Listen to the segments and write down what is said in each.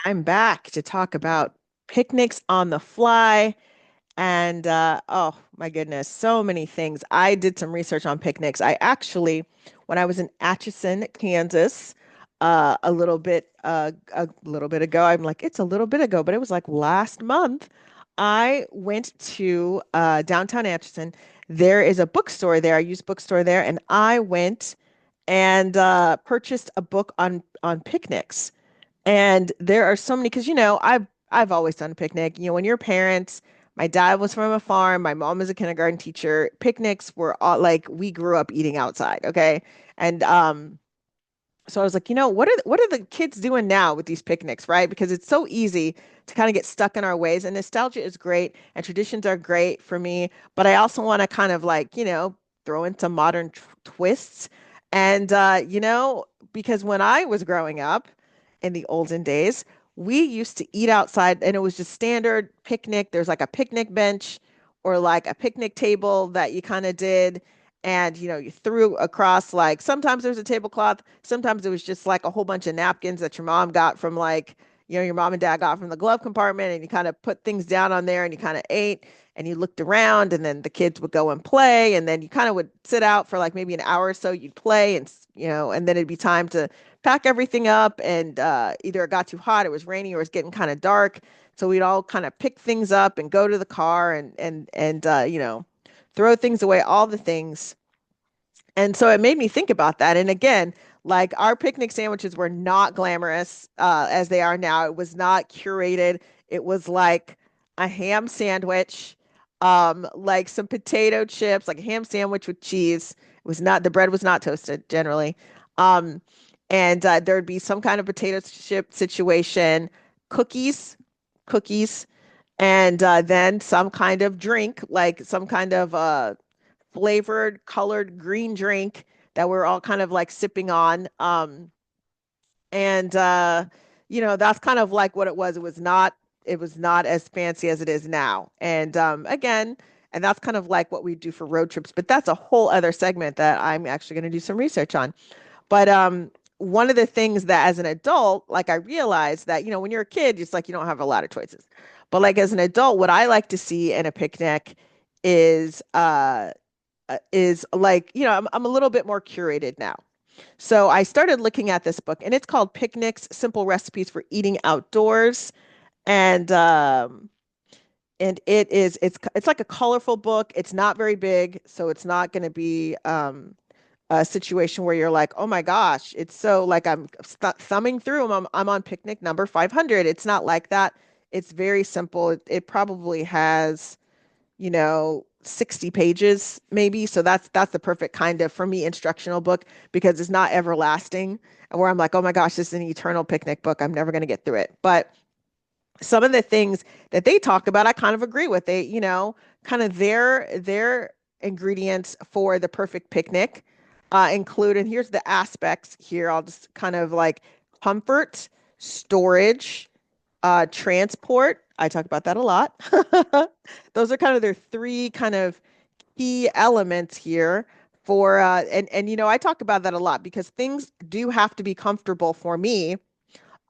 I'm back to talk about picnics on the fly. And oh my goodness, so many things. I did some research on picnics. When I was in Atchison, Kansas, a little bit ago, I'm like, it's a little bit ago, but it was like last month. I went to downtown Atchison. There is a bookstore there. I use bookstore there, and I went and purchased a book on picnics. And there are so many because I've always done a picnic. When you're parents, my dad was from a farm, my mom was a kindergarten teacher. Picnics were all like we grew up eating outside, okay? And so I was like, what are the kids doing now with these picnics, right? Because it's so easy to kind of get stuck in our ways. And nostalgia is great and traditions are great for me, but I also want to kind of like, throw in some modern twists. And because when I was growing up in the olden days, we used to eat outside and it was just standard picnic. There's like a picnic bench or like a picnic table that you kind of did and you threw across like sometimes there was a tablecloth, sometimes it was just like a whole bunch of napkins that your mom got from like your mom and dad got from the glove compartment, and you kind of put things down on there and you kind of ate and you looked around, and then the kids would go and play, and then you kind of would sit out for like maybe an hour or so. You'd play and and then it'd be time to pack everything up, and either it got too hot, it was raining, or it was getting kind of dark, so we'd all kind of pick things up and go to the car and throw things away, all the things. And so it made me think about that. And again, like our picnic sandwiches were not glamorous as they are now. It was not curated. It was like a ham sandwich, like some potato chips, like a ham sandwich with cheese. It was not, the bread was not toasted generally. Um, and there'd be some kind of potato chip situation, cookies, cookies, and then some kind of drink, like some kind of flavored, colored green drink that we're all kind of like sipping on. And that's kind of like what it was. It was not as fancy as it is now. And again, and that's kind of like what we do for road trips, but that's a whole other segment that I'm actually going to do some research on. But one of the things that as an adult, like I realized that, when you're a kid, it's like you don't have a lot of choices. But like as an adult, what I like to see in a picnic is like, I'm a little bit more curated now. So I started looking at this book, and it's called Picnics: Simple Recipes for Eating Outdoors. And it's like a colorful book. It's not very big, so it's not going to be a situation where you're like, oh my gosh, it's so like I'm thumbing through them. I'm on picnic number 500. It's not like that. It's very simple. It probably has 60 pages maybe. So that's the perfect kind of, for me, instructional book because it's not everlasting and where I'm like, oh my gosh, this is an eternal picnic book. I'm never going to get through it. But some of the things that they talk about, I kind of agree with. They, kind of their ingredients for the perfect picnic include, and here's the aspects here. I'll just kind of like comfort, storage, transport. I talk about that a lot. Those are kind of their three kind of key elements here for and I talk about that a lot because things do have to be comfortable for me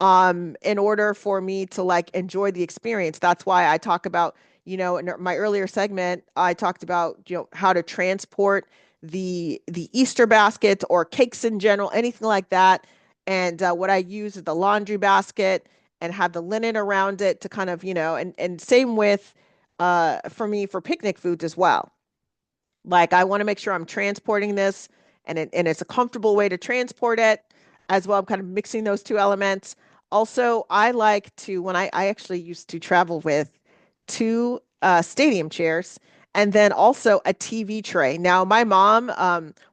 in order for me to like enjoy the experience. That's why I talk about, in my earlier segment, I talked about, how to transport the Easter basket or cakes in general, anything like that. And what I use is the laundry basket and have the linen around it to kind of, and same with for me for picnic foods as well. Like I want to make sure I'm transporting this and it's a comfortable way to transport it as well. I'm kind of mixing those two elements. Also, I like to when I actually used to travel with two stadium chairs and then also a TV tray. Now, my mom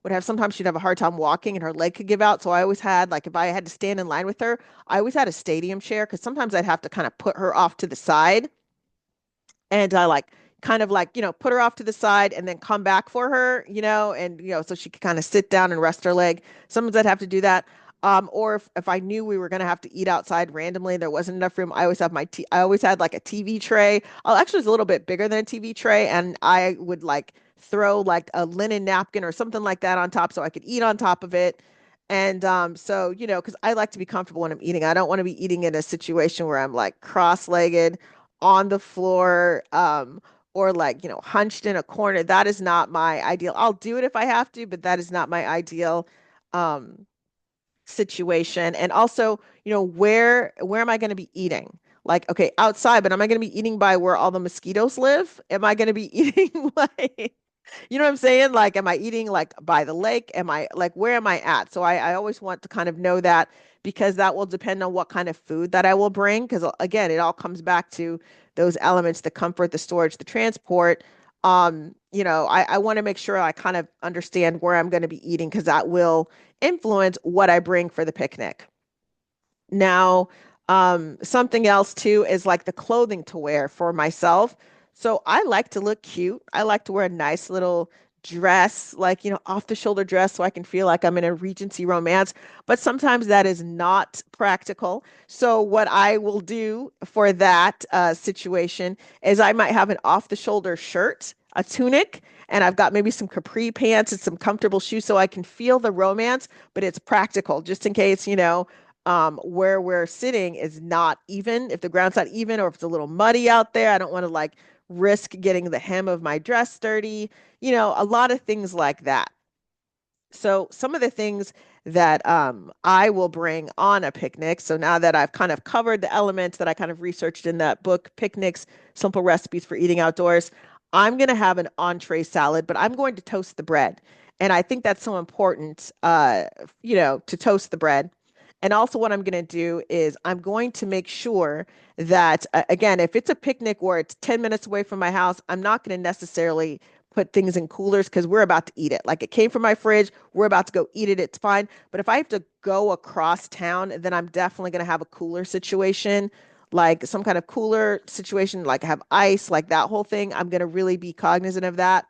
would have sometimes she'd have a hard time walking and her leg could give out. So I always had like if I had to stand in line with her, I always had a stadium chair because sometimes I'd have to kind of put her off to the side and I like kind of like put her off to the side and then come back for her, and so she could kind of sit down and rest her leg. Sometimes I'd have to do that. Or if I knew we were going to have to eat outside randomly, there wasn't enough room. I always had like a TV tray. Oh, actually, it's a little bit bigger than a TV tray, and I would like throw like a linen napkin or something like that on top so I could eat on top of it. And so, because I like to be comfortable when I'm eating. I don't want to be eating in a situation where I'm like cross-legged on the floor, or like, hunched in a corner. That is not my ideal. I'll do it if I have to, but that is not my ideal um situation. And also, where am I going to be eating? Like, okay, outside, but am I going to be eating by where all the mosquitoes live? Am I going to be eating like, you know what I'm saying? Like, am I eating like by the lake? Am I like, where am I at? So I always want to kind of know that, because that will depend on what kind of food that I will bring. Because again, it all comes back to those elements: the comfort, the storage, the transport. I want to make sure I kind of understand where I'm going to be eating, because that will influence what I bring for the picnic. Now, something else too is like the clothing to wear for myself. So I like to look cute. I like to wear a nice little dress, like, off the shoulder dress, so I can feel like I'm in a Regency romance. But sometimes that is not practical. So what I will do for that situation is I might have an off the shoulder shirt, a tunic, and I've got maybe some capri pants and some comfortable shoes so I can feel the romance, but it's practical just in case, where we're sitting is not even, if the ground's not even, or if it's a little muddy out there, I don't want to like risk getting the hem of my dress dirty, a lot of things like that. So some of the things that I will bring on a picnic. So now that I've kind of covered the elements that I kind of researched in that book, Picnics, Simple Recipes for Eating Outdoors, I'm going to have an entree salad, but I'm going to toast the bread. And I think that's so important, to toast the bread. And also, what I'm going to do is I'm going to make sure that, again, if it's a picnic where it's 10 minutes away from my house, I'm not going to necessarily put things in coolers because we're about to eat it. Like, it came from my fridge, we're about to go eat it, it's fine. But if I have to go across town, then I'm definitely going to have a cooler situation, like some kind of cooler situation, like have ice, like that whole thing. I'm going to really be cognizant of that.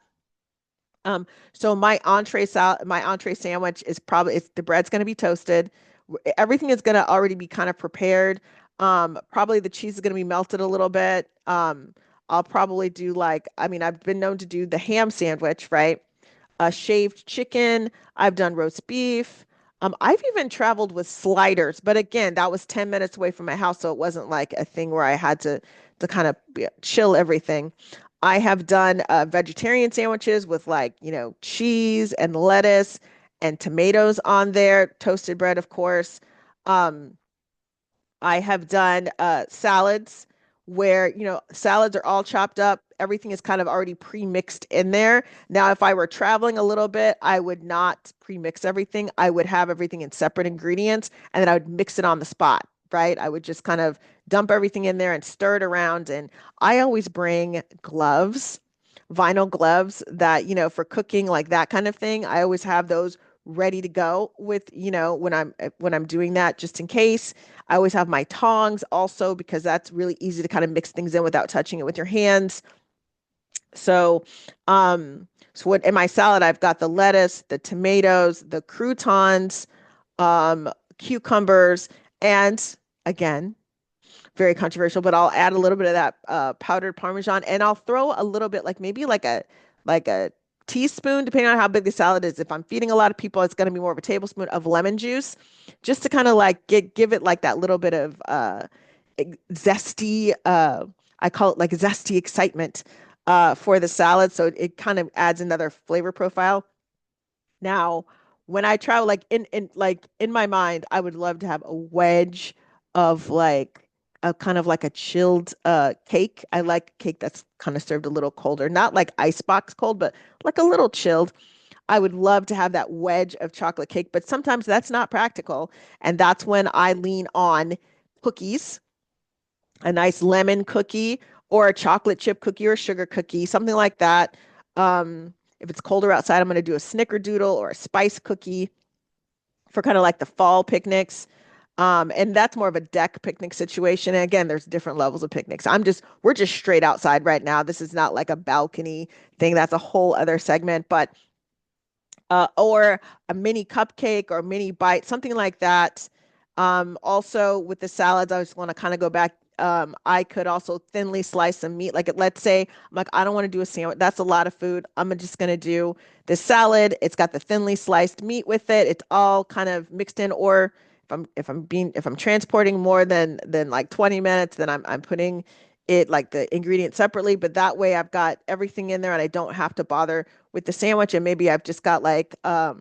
So my entree sandwich is probably, it's the bread's going to be toasted. Everything is going to already be kind of prepared. Probably the cheese is going to be melted a little bit. I'll probably do like, I mean, I've been known to do the ham sandwich, right? Shaved chicken. I've done roast beef. I've even traveled with sliders, but again, that was 10 minutes away from my house, so it wasn't like a thing where I had to kind of chill everything. I have done vegetarian sandwiches with like, cheese and lettuce and tomatoes on there, toasted bread, of course. Um, I have done salads where, salads are all chopped up. Everything is kind of already pre-mixed in there. Now, if I were traveling a little bit, I would not pre-mix everything. I would have everything in separate ingredients and then I would mix it on the spot, right? I would just kind of dump everything in there and stir it around. And I always bring gloves, vinyl gloves that, for cooking, like that kind of thing. I always have those ready to go with, when I'm doing that, just in case. I always have my tongs also, because that's really easy to kind of mix things in without touching it with your hands. So, so what in my salad, I've got the lettuce, the tomatoes, the croutons, cucumbers, and again, very controversial, but I'll add a little bit of that powdered Parmesan, and I'll throw a little bit, like maybe like a teaspoon, depending on how big the salad is. If I'm feeding a lot of people, it's going to be more of a tablespoon of lemon juice, just to kind of like give it like that little bit of zesty. I call it like zesty excitement for the salad, so it kind of adds another flavor profile. Now, when I travel, like in my mind, I would love to have a wedge of like a kind of like a chilled cake. I like cake that's kind of served a little colder, not like icebox cold, but like a little chilled. I would love to have that wedge of chocolate cake, but sometimes that's not practical, and that's when I lean on cookies, a nice lemon cookie or a chocolate chip cookie or a sugar cookie, something like that. If it's colder outside, I'm going to do a snickerdoodle or a spice cookie for kind of like the fall picnics. And that's more of a deck picnic situation. And again, there's different levels of picnics. We're just straight outside right now. This is not like a balcony thing. That's a whole other segment, but or a mini cupcake or mini bite, something like that. Also with the salads, I just want to kind of go back. I could also thinly slice some meat. Like let's say I'm like, I don't want to do a sandwich. That's a lot of food. I'm just gonna do this salad. It's got the thinly sliced meat with it. It's all kind of mixed in. Or if I'm transporting more than like 20 minutes, then I'm putting it like the ingredients separately. But that way I've got everything in there and I don't have to bother with the sandwich. And maybe I've just got like a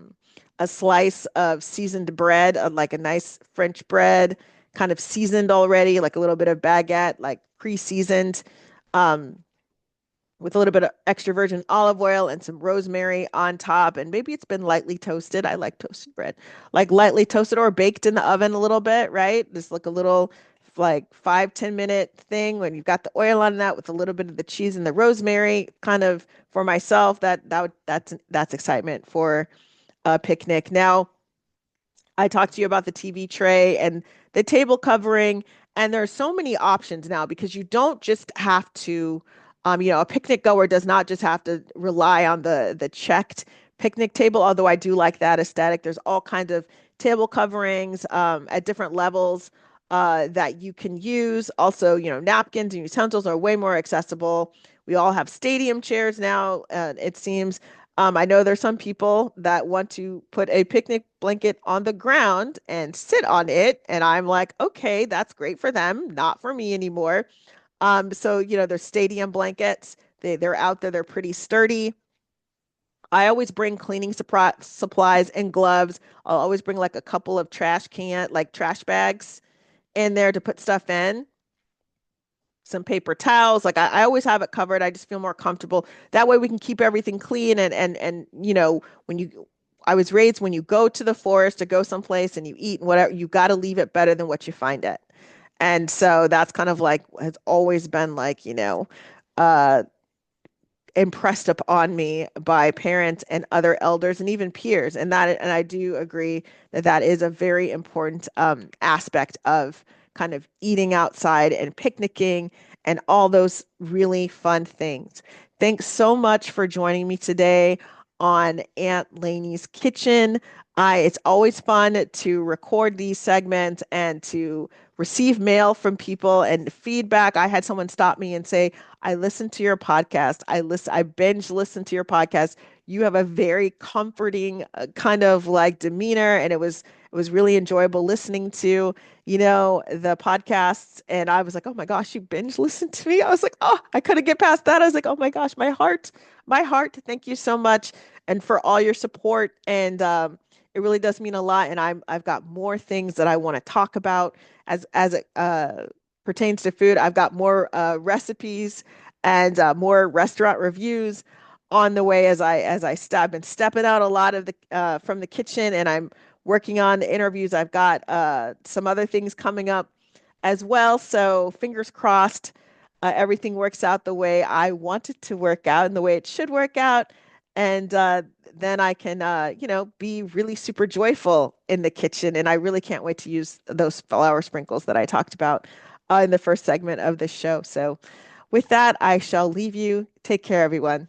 slice of seasoned bread, like a nice French bread, kind of seasoned already, like a little bit of baguette, like pre-seasoned, um, with a little bit of extra virgin olive oil and some rosemary on top. And maybe it's been lightly toasted. I like toasted bread, like lightly toasted or baked in the oven a little bit, right? Just like a little like 5, 10 minute thing when you've got the oil on that with a little bit of the cheese and the rosemary, kind of for myself, that's excitement for a picnic. Now, I talked to you about the TV tray and the table covering, and there are so many options now because you don't just have to, a picnic goer does not just have to rely on the checked picnic table, although I do like that aesthetic. There's all kinds of table coverings at different levels that you can use. Also, napkins and utensils are way more accessible. We all have stadium chairs now, it seems. I know there's some people that want to put a picnic blanket on the ground and sit on it, and I'm like, okay, that's great for them, not for me anymore. So there's stadium blankets. They're out there. They're pretty sturdy. I always bring cleaning supplies and gloves. I'll always bring like a couple of like trash bags in there to put stuff in, some paper towels. Like I always have it covered. I just feel more comfortable. That way we can keep everything clean and when I was raised when you go to the forest to go someplace and you eat and whatever, you got to leave it better than what you find it. And so that's kind of like has always been like, uh impressed upon me by parents and other elders and even peers. And I do agree that that is a very important aspect of kind of eating outside and picnicking and all those really fun things. Thanks so much for joining me today on Aunt Lainey's Kitchen. It's always fun to record these segments and to receive mail from people and feedback. I had someone stop me and say, I listen to your podcast. I binge listen to your podcast. You have a very comforting kind of like demeanor, and it was really enjoyable listening to, the podcasts. And I was like, oh my gosh, you binge listen to me. I was like, oh, I couldn't get past that. I was like, oh my gosh, my heart. Thank you so much, and for all your support. And it really does mean a lot. And I've got more things that I want to talk about as it pertains to food. I've got more recipes and more restaurant reviews on the way I've been stepping out a lot of the from the kitchen, and I'm working on the interviews. I've got some other things coming up as well. So fingers crossed, everything works out the way I want it to work out and the way it should work out. And then I can, be really super joyful in the kitchen. And I really can't wait to use those flour sprinkles that I talked about in the first segment of the show. So with that, I shall leave you. Take care, everyone.